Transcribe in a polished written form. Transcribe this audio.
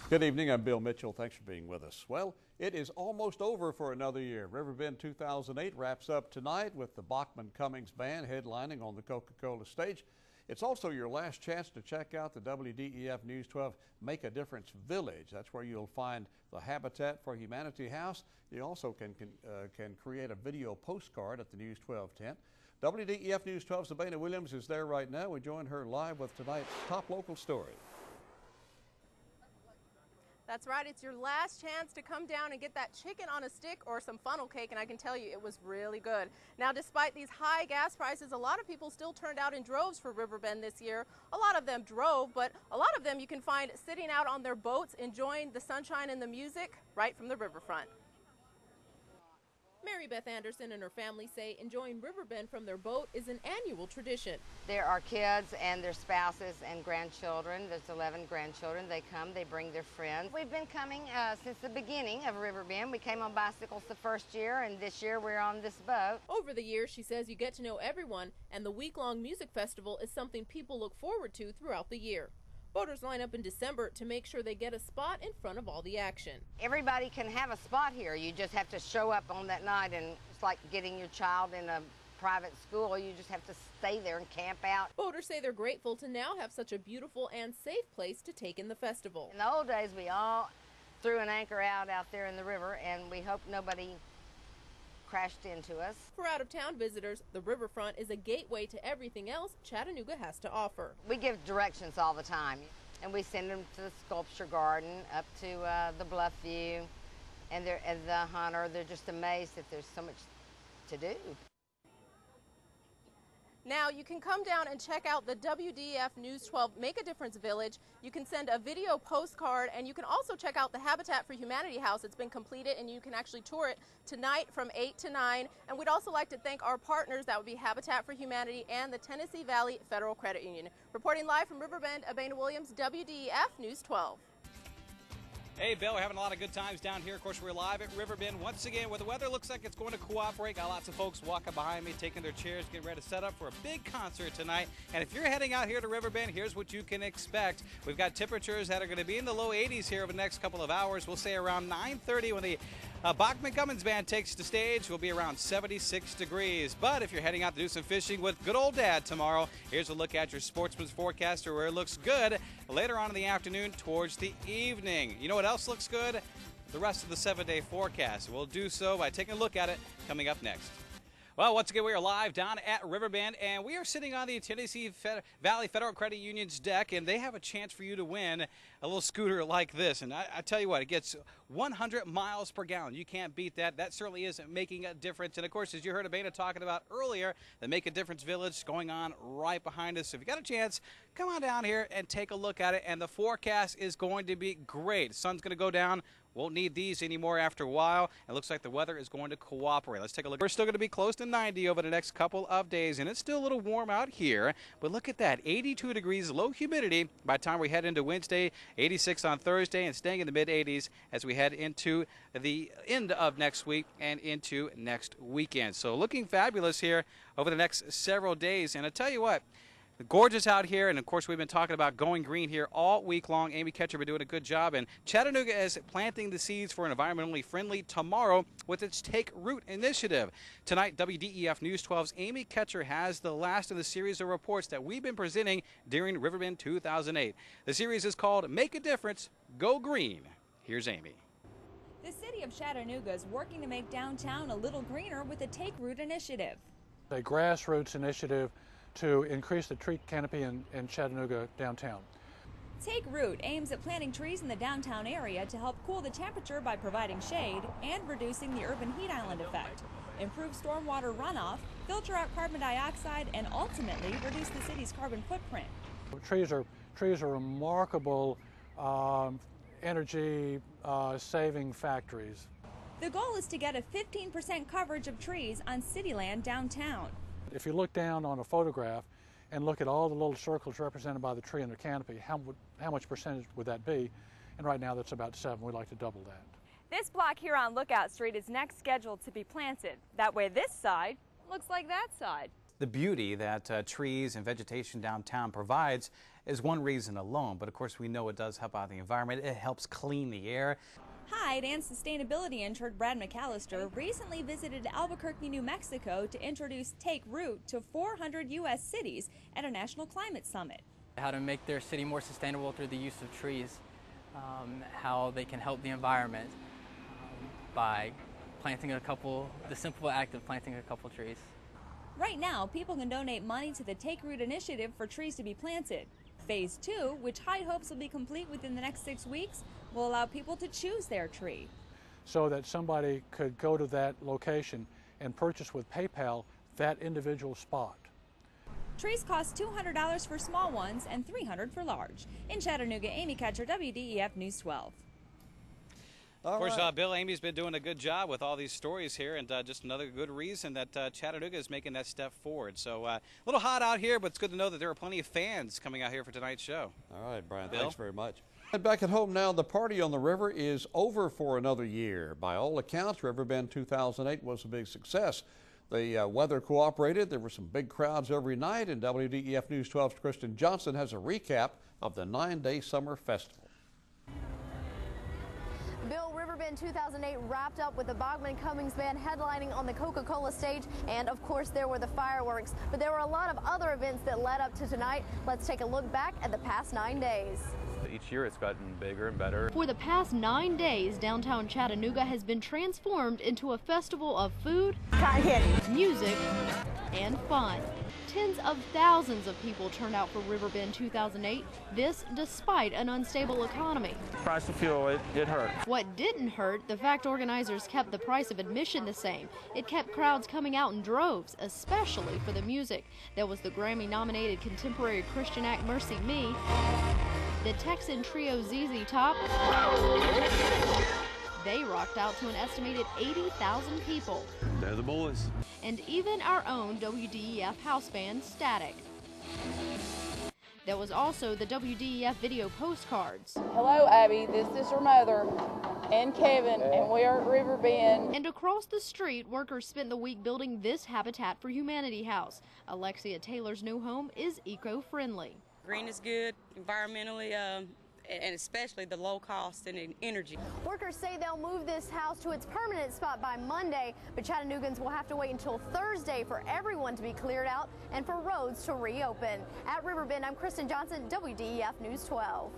Good evening, I'm Bill Mitchell. Thanks for being with us. Well, it is almost over for another year. Riverbend 2008 wraps up tonight with the Bachman Cummings Band headlining on the Coca-Cola stage. It's also your last chance to check out the WDEF News 12 Make a Difference Village. That's where you'll find the Habitat for Humanity house. You also can create a video postcard at the News 12 tent. WDEF News 12's Sabina Williams is there right now. We join her live with tonight's top local story. That's right, it's your last chance to come down and get that chicken on a stick or some funnel cake, and I can tell you it was really good. Now, despite these high gas prices, a lot of people still turned out in droves for Riverbend this year. A lot of them drove, but a lot of them you can find sitting out on their boats enjoying the sunshine and the music right from the riverfront. Mary Beth Anderson and her family say enjoying Riverbend from their boat is an annual tradition. There are kids and their spouses and grandchildren. There's 11 grandchildren. They come, they bring their friends. We've been coming since the beginning of Riverbend. We came on bicycles the first year, and this year we're on this boat. Over the years, she says you get to know everyone, and the week-long music festival is something people look forward to throughout the year. Boaters line up in December to make sure they get a spot in front of all the action. Everybody can have a spot here. You just have to show up on that night, and it's like getting your child in a private school. You just have to stay there and camp out. Boaters say they're grateful to now have such a beautiful and safe place to take in the festival. In the old days, we all threw an anchor out there in the river, and we hope nobody crashed into us. For out-of-town visitors, the riverfront is a gateway to everything else Chattanooga has to offer. We give directions all the time, and we send them to the sculpture garden, up to the bluff view, and the Hunter. They're just amazed that there's so much to do. Now, you can come down and check out the WDEF News 12 Make a Difference Village. You can send a video postcard, and you can also check out the Habitat for Humanity house. It's been completed, and you can actually tour it tonight from 8 to 9. And we'd also like to thank our partners. That would be Habitat for Humanity and the Tennessee Valley Federal Credit Union. Reporting live from Riverbend, Sabina Williams, WDEF News 12. Hey, Bill, we're having a lot of good times down here. Of course, we're live at Riverbend once again, where the weather looks like it's going to cooperate. Got lots of folks walking behind me, taking their chairs, getting ready to set up for a big concert tonight. And if you're heading out here to Riverbend, here's what you can expect. We've got temperatures that are going to be in the low 80s here over the next couple of hours. We'll say around 9:30 when the Bachman Cummings Band takes the stage. We'll be around 76 degrees. But if you're heading out to do some fishing with good old Dad tomorrow, here's a look at your Sportsman's Forecaster, where it looks good later on in the afternoon towards the evening. You know what else looks good? The rest of the 7-day forecast. We'll do so by taking a look at it coming up next. Well, once again, we are live down at Riverbend, and we are sitting on the Tennessee Valley Federal Credit Union's deck, and they have a chance for you to win a little scooter like this. And I tell you what, it gets 100 miles per gallon. You can't beat that. That certainly is making a difference. And, of course, as you heard Sabina talking about earlier, the Make a Difference Village going on right behind us. So if you got a chance, come on down here and take a look at it. And the forecast is going to be great. The sun's going to go down. Won't need these anymore after a while. It looks like the weather is going to cooperate. Let's take a look. We're still going to be close to 90 over the next couple of days, and it's still a little warm out here. But look at that, 82 degrees, low humidity by the time we head into Wednesday, 86 on Thursday, and staying in the mid-80s as we head into the end of next week and into next weekend. So looking fabulous here over the next several days. And I tell you what, gorgeous out here, and of course we've been talking about going green here all week long. Amy Ketcher been doing a good job, and Chattanooga is planting the seeds for an environmentally friendly tomorrow with its Take Root initiative. Tonight, WDEF News 12's Amy Ketcher has the last of the series of reports that we've been presenting during Riverbend 2008. The series is called Make a Difference, Go Green. Here's Amy. The city of Chattanooga is working to make downtown a little greener with the Take Root initiative. A grassroots initiative to increase the tree canopy in Chattanooga downtown. Take Root aims at planting trees in the downtown area to help cool the temperature by providing shade and reducing the urban heat island effect, improve stormwater runoff, filter out carbon dioxide, and ultimately reduce the city's carbon footprint. Trees are remarkable energy saving factories. The goal is to get a 15% coverage of trees on city land downtown. If you look down on a photograph and look at all the little circles represented by the tree and the canopy, how much percentage would that be? And right now that's about 7. We'd like to double that. This block here on Lookout Street is next scheduled to be planted. That way this side looks like that side. the beauty that trees and vegetation downtown provides is one reason alone, but of course we know it does help out the environment. It helps clean the air. Hyde and sustainability intern Brad McAllister recently visited Albuquerque, New Mexico to introduce Take Root to 400 U.S. cities at a national climate summit. How to make their city more sustainable through the use of trees, how they can help the environment by planting the simple act of planting a couple trees. Right now, people can donate money to the Take Root initiative for trees to be planted. Phase 2, which Hyde hopes will be complete within the next 6 weeks, will allow people to choose their tree. So that somebody could go to that location and purchase with PayPal that individual spot. Trees cost $200 for small ones and $300 for large. In Chattanooga, Amy Ketcher, WDEF News 12. Of course, Bill, Amy's been doing a good job with all these stories here, and just another good reason that Chattanooga is making that step forward. So a little hot out here, but it's good to know that there are plenty of fans coming out here for tonight's show. All right, Brian, Bill? thanks very much. And back at home now, the party on the river is over for another year. By all accounts, Riverbend 2008 was a big success. The weather cooperated. There were some big crowds every night, and WDEF News 12's Kristen Johnson has a recap of the 9-day summer festival. Bill, Riverbend 2008 wrapped up with the Bachman Cummings Band headlining on the Coca-Cola stage, and of course there were the fireworks. But there were a lot of other events that led up to tonight. Let's take a look back at the past 9 days. Each year it's gotten bigger and better. For the past 9 days, downtown Chattanooga has been transformed into a festival of food, music, and fun. Tens of thousands of people turned out for Riverbend 2008, this despite an unstable economy. Price of fuel, it hurt. What didn't hurt, the fact organizers kept the price of admission the same. It kept crowds coming out in droves, especially for the music. There was the Grammy-nominated contemporary Christian act Mercy Me, the Texan trio ZZ Top. They rocked out to an estimated 80,000 people. They're the boys. And even our own WDEF house band, Static. There was also the WDEF video postcards. Hello, Abby. This is your mother and Kevin, and we are at Riverbend. And across the street, workers spent the week building this Habitat for Humanity house. Alexia Taylor's new home is eco-friendly. Green is good, environmentally, and especially the low cost and energy. Workers say they'll move this house to its permanent spot by Monday, but Chattanoogans will have to wait until Thursday for everyone to be cleared out and for roads to reopen. At Riverbend, I'm Kristen Johnson, WDEF News 12.